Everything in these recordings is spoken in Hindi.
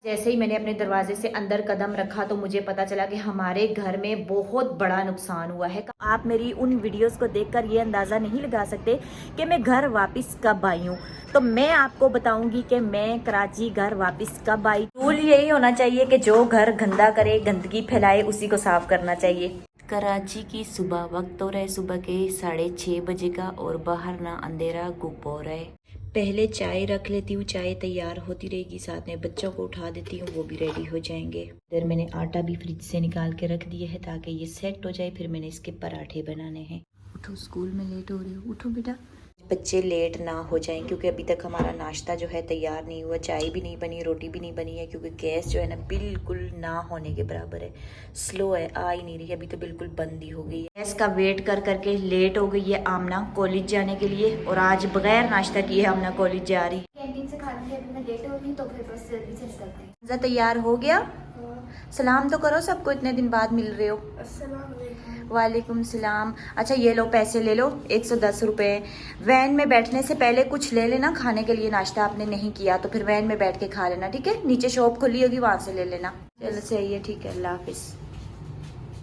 जैसे ही मैंने अपने दरवाजे से अंदर कदम रखा तो मुझे पता चला कि हमारे घर में बहुत बड़ा नुकसान हुआ है। आप मेरी उन वीडियोस को देखकर ये अंदाज़ा नहीं लगा सकते कि मैं घर वापस कब आई हूँ। तो मैं आपको बताऊंगी कि मैं कराची घर वापस कब आई। रूल यही होना चाहिए कि जो घर गंदा करे, गंदगी फैलाए, उसी को साफ करना चाहिए। कराची की सुबह वक्त हो रहा है सुबह के 6:30 बजे का और बाहर ना अंधेरा गुप हो रहा है। पहले चाय रख लेती हूँ, चाय तैयार होती रहेगी, साथ में बच्चों को उठा देती हूँ, वो भी रेडी हो जाएंगे। इधर मैंने आटा भी फ्रिज से निकाल के रख दिया है ताकि ये सेट हो जाए। फिर मैंने इसके पराठे बनाने हैं। उठो, स्कूल में लेट हो रही हो, उठो बेटा। बच्चे लेट ना हो जाएं क्योंकि अभी तक हमारा नाश्ता जो है तैयार नहीं हुआ, चाय भी नहीं बनी, रोटी भी नहीं बनी है क्योंकि गैस जो है ना बिल्कुल ना होने के बराबर है, स्लो है, आ ही नहीं रही, अभी तो बिल्कुल बंद ही हो गई है। गैस का वेट कर करके लेट हो गई है आमना कॉलेज जाने के लिए और आज बगैर नाश्ता किए आमना कॉलेज जा रही। कैंटीन से खाने के लिए मैं लेट हो गई तो फिर बस जल्दी चल करते हैं। तैयार हो गया? सलाम तो करो सबको, इतने दिन बाद मिल रहे हो। अस्सलाम वालेकुम। वालेकुम सलाम। अच्छा ये लो पैसे ले लो, 110 रुपये। वैन में बैठने से पहले कुछ ले लेना खाने के लिए, नाश्ता आपने नहीं किया तो फिर वैन में बैठ के खा लेना, ठीक है? नीचे शॉप खुली होगी, वहाँ से ले लेना। चलो सही है, ठीक है, अल्लाह हाफिज।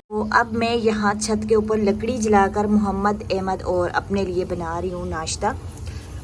तो अब मैं यहाँ छत के ऊपर लकड़ी जलाकर मोहम्मद अहमद और अपने लिए बना रही हूँ नाश्ता।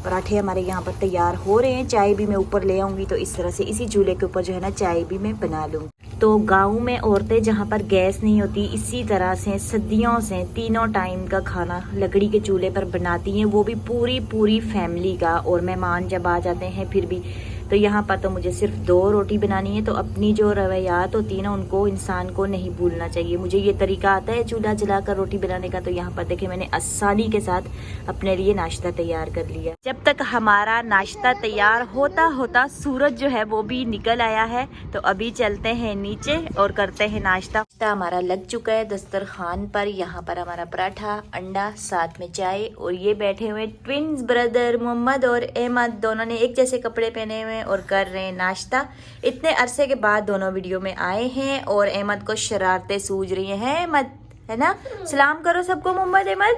पराठे हमारे यहाँ पर तैयार हो रहे हैं, चाय भी मैं ऊपर ले आऊँगी तो इस तरह से इसी चूल्हे के ऊपर जो है ना चाय भी मैं बना लूँगी। तो गाँव में औरतें जहाँ पर गैस नहीं होती, इसी तरह से सदियों से 3 टाइम का खाना लकड़ी के चूल्हे पर बनाती हैं, वो भी पूरी पूरी फैमिली का। और मेहमान जब आ जाते हैं फिर भी, तो यहाँ पर तो मुझे सिर्फ 2 रोटी बनानी है। तो अपनी जो रवैयात होती है ना, उनको इंसान को नहीं भूलना चाहिए। मुझे ये तरीका आता है चूल्हा जलाकर रोटी बनाने का। तो यहाँ पर देखे मैंने आसानी के साथ अपने लिए नाश्ता तैयार कर लिया। जब तक हमारा नाश्ता तैयार होता होता सूरज जो है वो भी निकल आया है। तो अभी चलते हैं नीचे और करते हैं नाश्ता। हमारा लग चुका है दस्तरखान पर। यहाँ पर हमारा पराठा, अंडा, साथ में चाय, और ये बैठे हुए ट्विन्स ब्रदर मोहम्मद और अहमद, दोनों ने एक जैसे कपड़े पहने हुए और कर रहे हैं नाश्ता। इतने अरसे के बाद दोनों वीडियो में आए हैं और अहमद को शरारतें सूझ रही हैं। अहमद है ना, सलाम करो सबको। मोहम्मद अहमद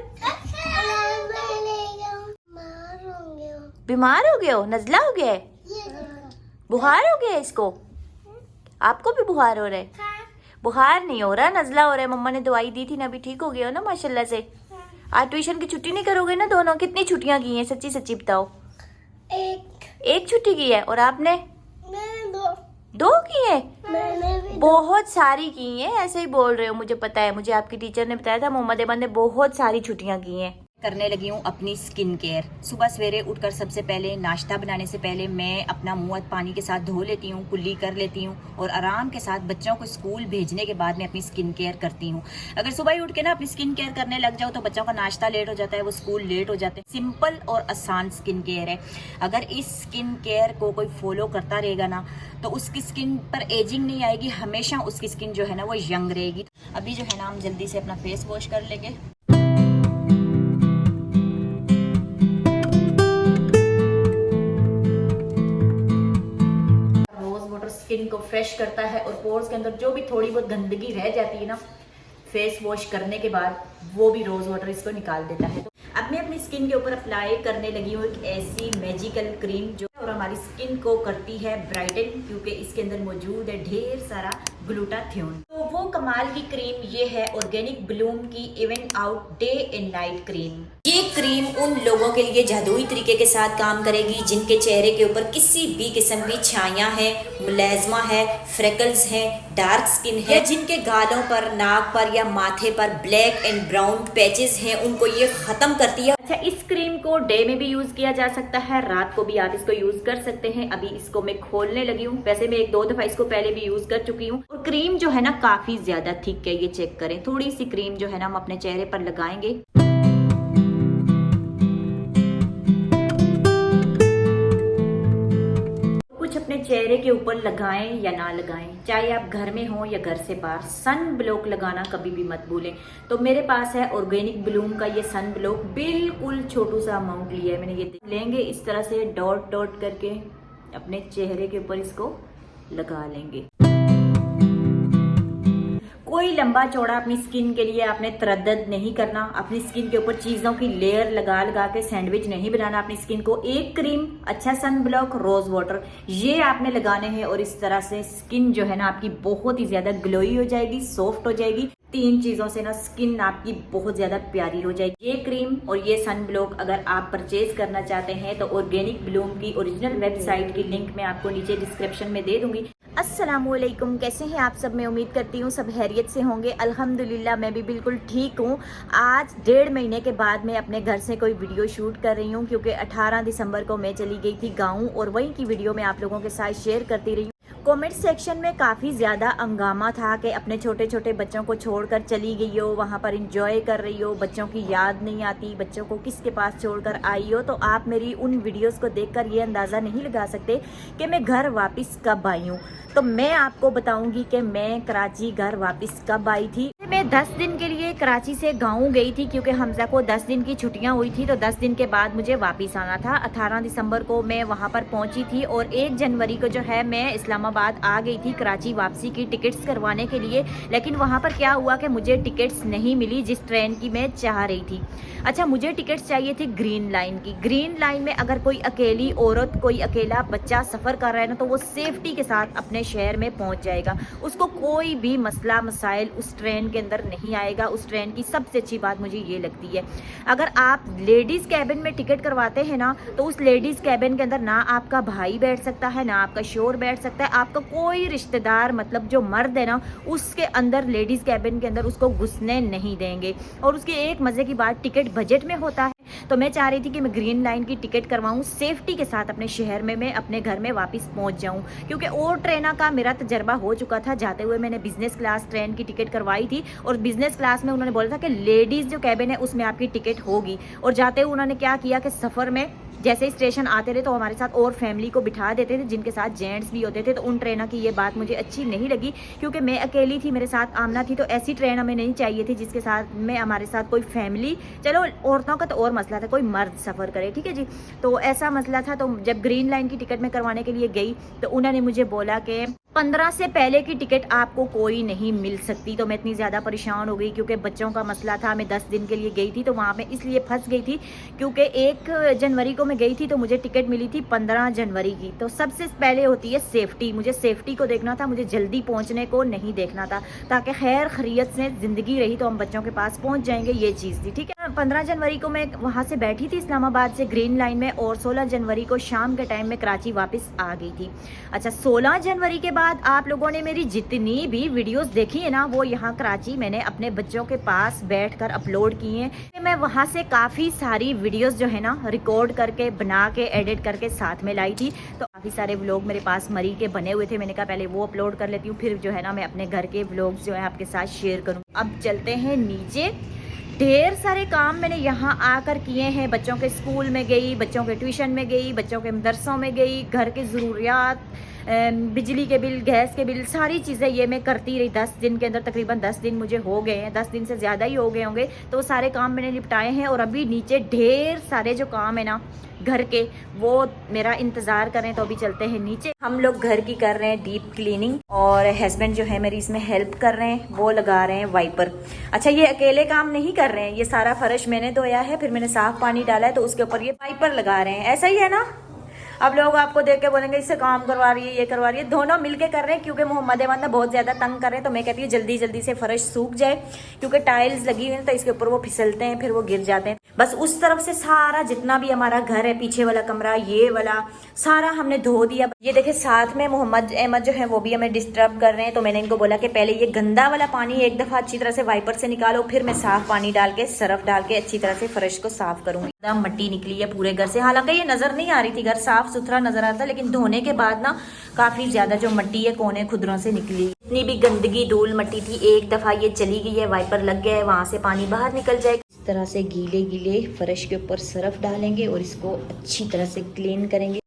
बीमार हो गए हो, नजला हो गया है, बुखार हो गया है इसको? आपको भी बुखार हो रहा है? बुखार नहीं हो रहा, नजला हो रहा है। मम्मा ने दवाई दी थी ना, अभी ठीक हो गया हो ना माशाल्लाह से। आज ट्यूशन की छुट्टी नहीं करोगे ना दोनों? कितनी छुट्टियां की हैं सच्ची सच्ची बताओ। एक छुट्टी की है और आपने? मैंने 2 की है? मैंने भी बहुत सारी की हैं, ऐसे ही बोल रहे हो, मुझे पता है, मुझे आपकी टीचर ने बताया था। मोहम्मद अहमद ने बहुत सारी छुट्टियां की हैं। करने लगी हूँ अपनी स्किन केयर। सुबह सवेरे उठकर सबसे पहले नाश्ता बनाने से पहले मैं अपना मुंह पानी के साथ धो लेती हूँ, कुल्ली कर लेती हूँ और आराम के साथ बच्चों को स्कूल भेजने के बाद मैं अपनी स्किन केयर करती हूँ। अगर सुबह ही उठ के ना अपनी स्किन केयर करने लग जाओ तो बच्चों का नाश्ता लेट हो जाता है, वो स्कूल लेट हो जाते हैं। सिंपल और आसान स्किन केयर है। अगर इस स्किन केयर को कोई फॉलो करता रहेगा ना तो उसकी स्किन पर एजिंग नहीं आएगी, हमेशा उसकी स्किन जो है ना वो यंग रहेगी। अभी जो है ना हम जल्दी से अपना फेस वॉश कर लेंगे। स्किन को फ्रेश करता है और पोर्स के अंदर जो भी थोड़ी बहुत गंदगी रह जाती है ना, फेस वॉश करने के बाद वो भी रोज वाटर इसको निकाल देता है। तो अब मैं अपनी स्किन के ऊपर अप्लाई करने लगी हूँ एक ऐसी मैजिकल क्रीम जो और हमारी स्किन को करती है ब्राइटन, क्योंकि इसके अंदर मौजूद है ढेर सारा ग्लूटाथियोन। तो वो कमाल की क्रीम ये है ऑर्गेनिक ब्लूम की even out day and night cream. ये क्रीम उन लोगों के लिए जादुई तरीके के साथ काम करेगी जिनके चेहरे के ऊपर किसी भी किस्म की छाइयाँ हैं, मुलाजमा है, फ्रेकल्स हैं, डार्क स्किन है, जिनके गालों पर, नाक पर या माथे पर ब्लैक एंड ब्राउन पैचेस हैं, उनको ये खत्म करती है। अच्छा, इस क्रीम को डे में भी यूज किया जा सकता है, रात को भी आप इसको यूज कर सकते हैं। अभी इसको मैं खोलने लगी हूँ। वैसे मैं 1-2 दफा इसको पहले भी यूज कर चुकी हूँ और क्रीम जो है ना काफी ज्यादा थिक है, ये चेक करें। थोड़ी सी क्रीम जो है ना हम अपने चेहरे पर लगाएंगे। कुछ अपने चेहरे के ऊपर लगाएं या ना लगाएं, चाहे आप घर में हो या घर से बाहर, सन ब्लॉक लगाना कभी भी मत भूलें। तो मेरे पास है ऑर्गेनिक ब्लूम का ये सन ब्लॉक, बिल्कुल छोटू सा अमाउंट लिया है मैंने। ये लेंगे इस तरह से डॉट डॉट करके अपने चेहरे के ऊपर इसको लगा लेंगे। कोई लंबा चौड़ा अपनी स्किन के लिए आपने तरद्दद नहीं करना, अपनी स्किन के ऊपर चीजों की लेयर लगा लगा के सैंडविच नहीं बनाना अपनी स्किन को। एक क्रीम, अच्छा सन ब्लॉक, रोज वाटर, ये आपने लगाने हैं और इस तरह से स्किन जो है ना आपकी बहुत ही ज्यादा ग्लोई हो जाएगी, सॉफ्ट हो जाएगी। 3 चीजों से ना स्किन आपकी बहुत ज्यादा प्यारी हो जाएगी। ये क्रीम और ये सन ब्लॉक अगर आप परचेज करना चाहते हैं तो ऑर्गेनिक ब्लूम की ओरिजिनल वेबसाइट की लिंक मैं आपको नीचे डिस्क्रिप्शन में दे दूंगी। अस्सलामुअलैकुम, कैसे हैं आप सब? मैं उम्मीद करती हूँ सब खैरियत से होंगे। अल्हम्दुलिल्लाह मैं भी बिल्कुल ठीक हूँ। आज 1.5 महीने के बाद मैं अपने घर से कोई वीडियो शूट कर रही हूँ क्योंकि 18 दिसंबर को मैं चली गई थी गाँव और वहीं की वीडियो मैं आप लोगों के साथ शेयर करती रही हूँ। कमेंट सेक्शन में काफ़ी ज़्यादा हंगामा था कि अपने छोटे छोटे बच्चों को छोड़कर चली गई हो, वहाँ पर इंजॉय कर रही हो, बच्चों की याद नहीं आती, बच्चों को किसके पास छोड़कर आई हो। तो आप मेरी उन वीडियोस को देखकर ये अंदाज़ा नहीं लगा सकते कि मैं घर वापस कब आई हूँ। तो मैं आपको बताऊंगी कि मैं कराची घर वापस कब आई थी। मैं 10 दिन के लिए कराची से गाँव गई थी क्योंकि हमजा को 10 दिन की छुट्टियां हुई थी, तो 10 दिन के बाद मुझे वापस आना था। 18 दिसंबर को मैं वहां पर पहुंची थी और 1 जनवरी को जो है मैं इस्लामाबाद आ गई थी कराची वापसी की टिकट्स करवाने के लिए। लेकिन वहां पर क्या हुआ कि मुझे टिकट्स नहीं मिली जिस ट्रेन की मैं चाह रही थी। अच्छा, मुझे टिकट्स चाहिए थी ग्रीन लाइन की। ग्रीन लाइन में अगर कोई अकेली औरत, कोई अकेला बच्चा सफ़र कर रहा है ना तो वो सेफ्टी के साथ अपने शहर में पहुंच जाएगा, उसको कोई भी मसला मसाइल उस ट्रेन के अंदर नहीं आएगा। उस ट्रेन की सबसे अच्छी बात मुझे ये लगती है, अगर आप लेडीज़ कैबिन में टिकट करवाते हैं ना तो उस लेडीज़ कैबिन के अंदर ना आपका भाई बैठ सकता है, ना आपका शोहर बैठ सकता है, आपका कोई रिश्तेदार, मतलब जो मर्द है ना उसके अंदर लेडीज़ कैबिन के अंदर उसको घुसने नहीं देंगे। और उसकी एक मज़े की बात, टिकट बजट में होता है। तो मैं चाह रही थी कि मैं ग्रीन लाइन की टिकट करवाऊं, सेफ्टी के साथ अपने शहर में मैं अपने घर में वापस पहुंच जाऊं, क्योंकि और ट्रेन का मेरा तजर्बा हो चुका था। जाते हुए मैंने बिजनेस क्लास ट्रेन की टिकट करवाई थी और बिजनेस क्लास में उन्होंने बोला था कि लेडीज़ जो कैबिन है उसमें आपकी टिकट होगी। और जाते हुए उन्होंने क्या किया कि सफ़र में जैसे ही स्टेशन आते रहे तो हमारे साथ और फैमिली को बिठा देते थे जिनके साथ जेंट्स भी होते थे। तो उन ट्रेनों की ये बात मुझे अच्छी नहीं लगी क्योंकि मैं अकेली थी, मेरे साथ आमना थी, तो ऐसी ट्रेन हमें नहीं चाहिए थी जिसके साथ में हमारे साथ कोई फैमिली, चलो औरतों का तो और मसला था, कोई मर्द सफ़र करे, ठीक है जी। तो ऐसा मसला था। तो जब ग्रीन लाइन की टिकट में करवाने के लिए गई तो उन्होंने मुझे बोला कि 15 से पहले की टिकट आपको कोई नहीं मिल सकती। तो मैं इतनी ज़्यादा परेशान हो गई क्योंकि बच्चों का मसला था। मैं 10 दिन के लिए गई थी तो वहाँ में इसलिए फंस गई थी क्योंकि 1 जनवरी को मैं गई थी तो मुझे टिकट मिली थी 15 जनवरी की। तो सबसे पहले होती है सेफ्टी, मुझे सेफ्टी को देखना था, मुझे जल्दी पहुँचने को नहीं देखना था, ताकि खैर खैरियत से ज़िंदगी रही तो हम बच्चों के पास पहुँच जाएंगे, ये चीज़ थी, ठीक है। 15 जनवरी को मैं वहाँ से बैठी थी इस्लामाबाद से ग्रीन लाइन में और 16 जनवरी को शाम के टाइम में कराची वापस आ गई थी। अच्छा, 16 जनवरी के बाद आप लोगों ने मेरी जितनी भी वीडियोस देखी है ना वो यहाँ कराची मैंने अपने बच्चों के पास बैठकर अपलोड की हैं। मैं वहाँ से काफ़ी सारी वीडियोस जो है ना रिकॉर्ड करके, बना के, एडिट करके साथ में लाई थी। तो काफ़ी सारे व्लॉग मेरे पास मरी के बने हुए थे। मैंने कहा पहले वो अपलोड कर लेती हूँ, फिर जो है ना मैं अपने घर के व्लॉग्स जो है आपके साथ शेयर करूँ। अब चलते हैं नीचे। ढेर सारे काम मैंने यहाँ आकर किए हैं। बच्चों के स्कूल में गई, बच्चों के ट्यूशन में गई, बच्चों के मदरसों में गई, घर के ज़रूरियात, बिजली के बिल, गैस के बिल, सारी चीज़ें ये मैं करती रही। 10 दिन के अंदर तकरीबन 10 दिन मुझे हो गए हैं, 10 दिन से ज़्यादा ही हो गए होंगे। तो वो सारे काम मैंने निपटाए हैं और अभी नीचे ढेर सारे जो काम है ना घर के, वो मेरा इंतज़ार करें। तो अभी चलते हैं नीचे। हम लोग घर की कर रहे हैं डीप क्लीनिंग और हस्बैंड जो है मेरी इसमें हेल्प कर रहे हैं, वो लगा रहे हैं वाइपर। अच्छा, ये अकेले काम नहीं कर रहे हैं, ये सारा फर्श मैंने धोया है, फिर मैंने साफ पानी डाला है तो उसके ऊपर ये वाइपर लगा रहे हैं। ऐसा ही है ना? अब लोग आपको देख के बोलेंगे इससे काम करवा रही है, ये करवा रही है। दोनों मिलके कर रहे हैं क्योंकि मोहम्मद अहमद ना बहुत ज़्यादा तंग कर रहे हैं। तो मैं कहती हूँ जल्दी जल्दी से फर्श सूख जाए क्योंकि टाइल्स लगी हुई है तो इसके ऊपर वो फिसलते हैं, फिर वो गिर जाते हैं। बस उस तरफ से सारा जितना भी हमारा घर है, पीछे वाला कमरा, ये वाला सारा हमने धो दिया। ये देखे साथ में मोहम्मद अहमद जो है वो भी हमें डिस्टर्ब कर रहे हैं। तो मैंने इनको बोला कि पहले ये गंदा वाला पानी एक दफ़ा अच्छी तरह से वाइपर से निकालो, फिर मैं साफ पानी डाल के, सरफ डाल के अच्छी तरह से फर्श को साफ करूंगी। एकदम मिट्टी निकली है पूरे घर से, हालांकि ये नजर नहीं आ रही थी, घर साफ सुथरा नजर आता, लेकिन धोने के बाद ना काफी ज्यादा जो मिट्टी है कोने खुदरों से निकली। इतनी भी गंदगी धूल मिट्टी थी, एक दफा ये चली गई है, वाइपर लग गया है, वहां से पानी बाहर निकल जाएगा। इस तरह से गीले गीले फर्श के ऊपर सरफ डालेंगे और इसको अच्छी तरह से क्लीन करेंगे।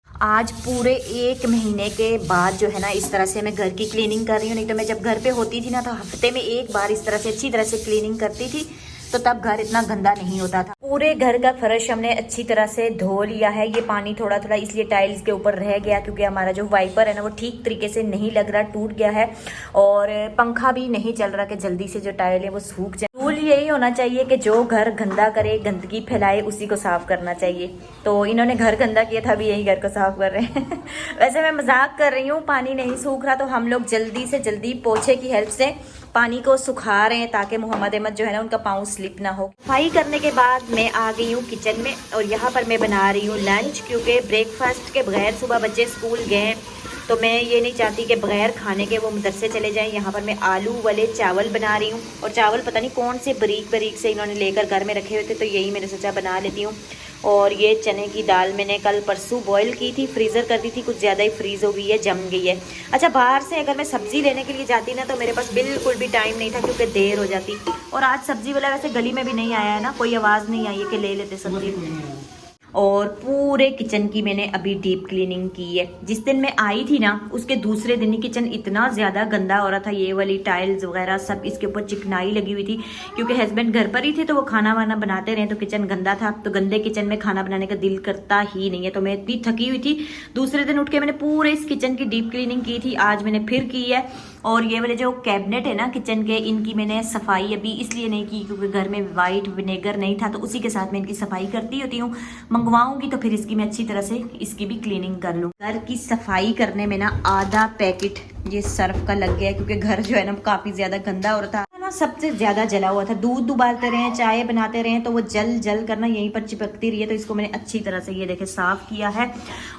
आज पूरे 1 महीने के बाद जो है ना इस तरह से मैं घर की क्लीनिंग कर रही हूँ। नहीं तो मैं जब घर पे होती थी ना तो हफ्ते में 1 बार इस तरह से अच्छी तरह से क्लीनिंग करती थी। तो तब घर इतना गंदा नहीं होता था। पूरे घर का फर्श हमने अच्छी तरह से धो लिया है। ये पानी थोड़ा थोड़ा इसलिए टाइल्स के ऊपर रह गया क्योंकि हमारा जो वाइपर है ना वो ठीक तरीके से नहीं लग रहा, टूट गया है। और पंखा भी नहीं चल रहा कि जल्दी से जो टाइल है वो सूख जाए। रूल यही होना चाहिए कि जो घर गंदा करे, गंदगी फैलाए, उसी को साफ करना चाहिए। तो इन्होंने घर गंदा किया था, अभी यही घर को साफ कर रहे हैं। वैसे मैं मजाक कर रही हूँ, पानी नहीं सूख रहा तो हम लोग जल्दी से जल्दी पोछे की हेल्प से पानी को सुखा रहे हैं ताकि मोहम्मद अहमद जो है ना उनका पाँव स्लिप ना हो। सफाई करने के बाद मैं आ गई हूँ किचन में और यहाँ पर मैं बना रही हूँ लंच, क्योंकि ब्रेकफास्ट के बगैर सुबह बच्चे स्कूल गए तो मैं ये नहीं चाहती कि बगैर खाने के वो मदरसे चले जाएं। यहाँ पर मैं आलू वाले चावल बना रही हूँ और चावल पता नहीं कौन से बारीक बारीक से इन्होंने लेकर घर में रखे हुए थे, तो यही मैंने सोचा बना लेती हूँ। और ये चने की दाल मैंने कल परसों बॉईल की थी, फ्रीज़र कर दी थी, कुछ ज़्यादा ही फ्रीज़ हो गई है, जम गई है। अच्छा, बाहर से अगर मैं सब्ज़ी लेने के लिए जाती ना तो मेरे पास बिल्कुल भी टाइम नहीं था क्योंकि देर हो जाती। और आज सब्ज़ी वाला वैसे गली में भी नहीं आया है ना, कोई आवाज़ नहीं आई है कि ले लेते सब्ज़ी। और पूरे किचन की मैंने अभी डीप क्लीनिंग की है। जिस दिन मैं आई थी ना उसके दूसरे दिन ही किचन इतना ज़्यादा गंदा हो रहा था, ये वाली टाइल्स वगैरह सब इसके ऊपर चिकनाई लगी हुई थी क्योंकि हस्बैंड घर पर ही थे तो वो खाना वाना बनाते रहे तो किचन गंदा था। तो गंदे किचन में खाना बनाने का दिल करता ही नहीं है। तो मैं इतनी थकी हुई थी, दूसरे दिन उठ के मैंने पूरे इस किचन की डीप क्लीनिंग की थी, आज मैंने फिर की है। और ये वाले जो कैबिनेट है ना किचन के, इनकी मैंने सफाई अभी इसलिए नहीं की क्योंकि घर में वाइट विनेगर नहीं था, तो उसी के साथ मैं इनकी सफाई करती होती हूँ। मंगवाऊंगी तो फिर इसकी मैं अच्छी तरह से इसकी भी क्लीनिंग कर लूँ। घर की सफाई करने में ना आधा पैकेट ये सर्फ का लग गया क्योंकि घर जो है ना काफी ज्यादा गंदा हो रहा था ना, सबसे ज्यादा जला हुआ था। दूध उबालते रहे, चाय बनाते रहे तो वो जल जल करना यहीं पर चिपकती रही है। तो इसको मैंने अच्छी तरह से ये देखे साफ किया है।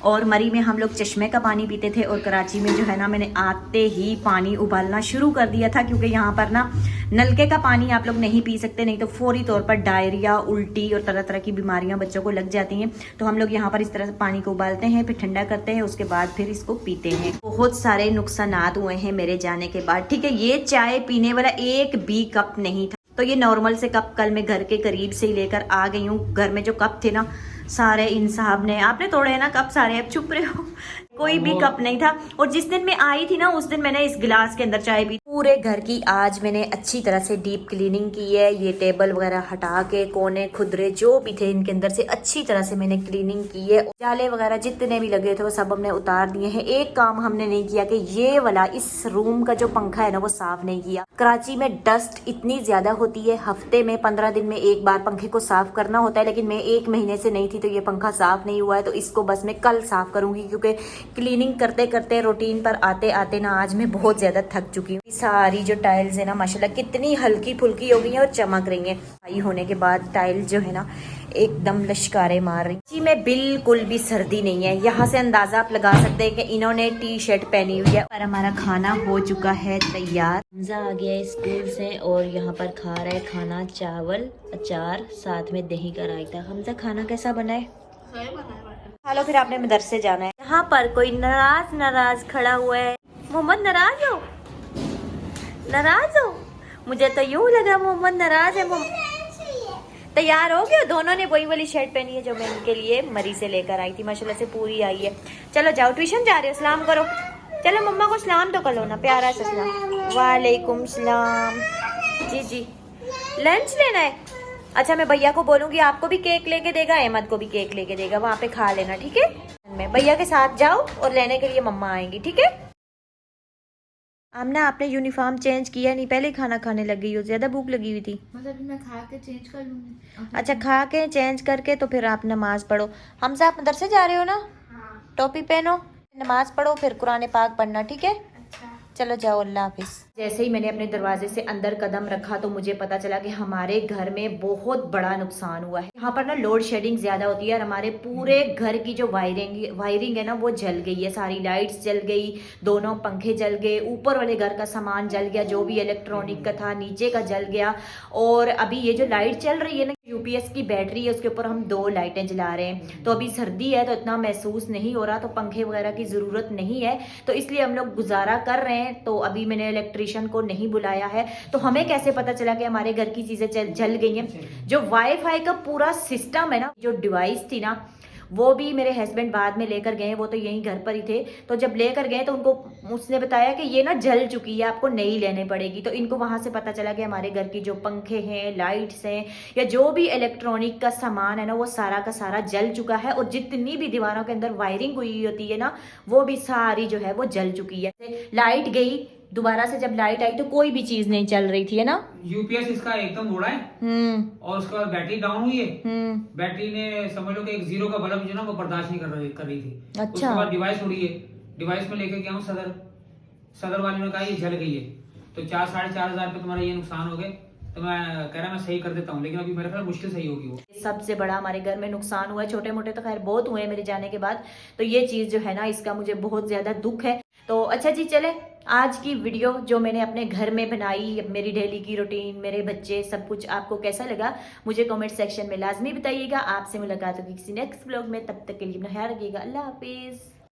और मरी में हम लोग चश्मे का पानी पीते थे और कराची में जो है ना मैंने आते ही पानी उबालना शुरू कर दिया था क्योंकि यहाँ पर ना नलके का पानी आप लोग नहीं पी सकते, नहीं तो फौरी तौर पर डायरिया, उल्टी और तरह तरह की बीमारियां बच्चों को लग जाती हैं। तो हम लोग यहाँ पर इस तरह से पानी को उबालते हैं, फिर ठंडा करते हैं, उसके बाद फिर इसको पीते हैं। बहुत सारे नुकसानात हुए हैं मेरे जाने के बाद। ठीक है, ये चाय पीने वाला एक भी कप नहीं था, तो ये नॉर्मल से कप कल मैं घर के करीब से ही लेकर आ गई हूँ। घर में जो कप थे ना सारे इन साहब ने, आपने तोड़े हैं ना कप सारे, अब चुप रहे हो, कोई भी कप नहीं था। और जिस दिन मैं आई थी ना उस दिन मैंने इस गिलास के अंदर चाय पी। पूरे घर की आज मैंने अच्छी तरह से डीप क्लीनिंग की है। ये टेबल वगैरह हटा के कोने खुदरे जो भी थे इनके अंदर से अच्छी तरह से मैंने क्लीनिंग की है। जाले वगैरह जितने भी लगे थे वो सब हमने उतार दिए हैं। एक काम हमने नहीं किया कि ये वाला इस रूम का जो पंखा है ना वो साफ नहीं किया। कराची में डस्ट इतनी ज्यादा होती है, हफ्ते में 15 दिन में एक बार पंखे को साफ करना होता है, लेकिन मैं 1 महीने से नहीं थी तो ये पंखा साफ नहीं हुआ है। तो इसको बस मैं कल साफ करूंगी क्योंकि क्लीनिंग करते करते रूटीन पर आते आते ना आज मैं बहुत ज्यादा थक चुकी हूँ। सारी जो टाइल्स है ना माशाल्लाह कितनी हल्की फुल्की हो गई हैं और चमक रही हैं। सफाई होने के बाद टाइल्स जो है ना एकदम लश्कारे मार रही जी। में बिल्कुल भी सर्दी नहीं है, यहाँ से अंदाजा आप लगा सकते हैं कि इन्होंने टी शर्ट पहनी हुई है। पर हमारा खाना हो चुका है तैयार। हमजा आ गया है स्कूल से और यहाँ पर खा रहा है खाना, चावल, अचार, साथ में दही का रायता। हमजा खाना कैसा बना है? खा लो, फिर आपने मदरसे जाना है। यहाँ पर कोई नाराज खड़ा हुआ है। मोहम्मद नाराज हो? नाराज हो? मुझे तो यूं लगा मोहम्मद नाराज है। तैयार हो गए? दोनों ने वही वाली शर्ट पहनी है जो मैं इनके लिए मरी से लेकर आई थी, माशाल्लाह से पूरी आई है। चलो जाओ, ट्यूशन जा रहे हो, सलाम करो। चलो मम्मा को सलाम तो कर लो ना, प्यारा सा सलाम। वालेकुम सलाम। जी जी, लंच लेना है? अच्छा, मैं भैया को बोलूंगी आपको भी केक लेके देगा, अहमद को भी केक लेके देगा, वहाँ पे खा लेना, ठीक है? मैं भैया के साथ जाओ और लेने के लिए मम्मा आएंगी, ठीक है? आमना, आपने यूनिफॉर्म चेंज किया नहीं, पहले ही खाना खाने लग गई हो, ज्यादा भूख लगी हुई थी। मतलब मैं खा के चेंज कर लूंगी। अच्छा, खा के चेंज करके तो फिर आप नमाज पढ़ो। हमजा, आप मदरसे जा रहे हो ना? हाँ। टोपी पहनो, नमाज पढ़ो, फिर कुरान पाक पढ़ना, ठीक है? अच्छा। चलो जाओ, अल्लाह हाफिज। जैसे ही मैंने अपने दरवाजे से अंदर कदम रखा तो मुझे पता चला कि हमारे घर में बहुत बड़ा नुकसान हुआ है। यहाँ पर ना लोड शेडिंग ज्यादा होती है और हमारे पूरे घर की जो वायरिंग है ना वो जल गई है। सारी लाइट्स जल गई, दोनों पंखे जल गए, ऊपर वाले घर का सामान जल गया, जो भी इलेक्ट्रॉनिक का था नीचे का जल गया। और अभी ये जो लाइट चल रही है ना, यूपीएस की बैटरी है, उसके ऊपर हम 2 लाइटें जला रहे हैं। तो अभी सर्दी है तो इतना महसूस नहीं हो रहा, तो पंखे वगैरह की जरूरत नहीं है, तो इसलिए हम लोग गुजारा कर रहे हैं। तो अभी मैंने इलेक्ट्रिशियन को नहीं बुलाया है। तो हमें कैसे पता चला कि हमारे घर की चीजें जल गई हैं? जो वाईफाई का पूरा सिस्टम है ना, जो डिवाइस थी ना वो भी मेरे हस्बैंड बाद में लेकर गए, वो तो यहीं घर पर ही थे। तो जब लेकर गए तो उनको उसने बताया कि ये ना जल चुकी है, आपको नई लेने पड़ेगी। तो इनको वहां से पता चला कि हमारे घर की जो पंखे हैं, लाइट्स हैं, या जो भी इलेक्ट्रॉनिक का सामान है ना, वो सारा का सारा जल चुका है। और जितनी भी दीवारों के अंदर वायरिंग हुई होती है ना, वो भी सारी जो है वो जल चुकी है। लाइट गई, दोबारा से जब लाइट आई तो कोई भी चीज नहीं चल रही थी, है ना। यूपीएस इसका एकदम उड़ा है और उसके बाद बैटरी डाउन हुई है। बैटरी ने समझ लो कि एक जीरो का बल्ब जो ना वो बर्दाश्त नहीं कर रही थी। अच्छा। उसके बाद डिवाइस उड़ी है, डिवाइस में लेके गया हूँ सदर वाले ने कहा ये जल गई है, तो 4-4.5 हज़ार पे तुम्हारा ये नुकसान हो गए। तो मैं कह रहा मैं सही कर देता हूँ, लेकिन अभी मेरे ख्याल मुश्किल सही होगी वो। सबसे बड़ा हमारे घर में नुकसान हुआ है, छोटे मोटे तो खैर बहुत हुए हैं मेरे जाने के बाद। तो ये चीज जो है ना, इसका मुझे बहुत ज्यादा दुख है। तो अच्छा जी, चले आज की वीडियो जो मैंने अपने घर में बनाई, मेरी डेली की रूटीन, मेरे बच्चे, सब कुछ आपको कैसा लगा मुझे कमेंट सेक्शन में लाजमी बताइएगा। आपसे मुलाकात होगी किसी नेक्स्ट व्लॉग में, तब तक के लिए अपना ख्याल रखिएगा। अल्लाह हाफिज।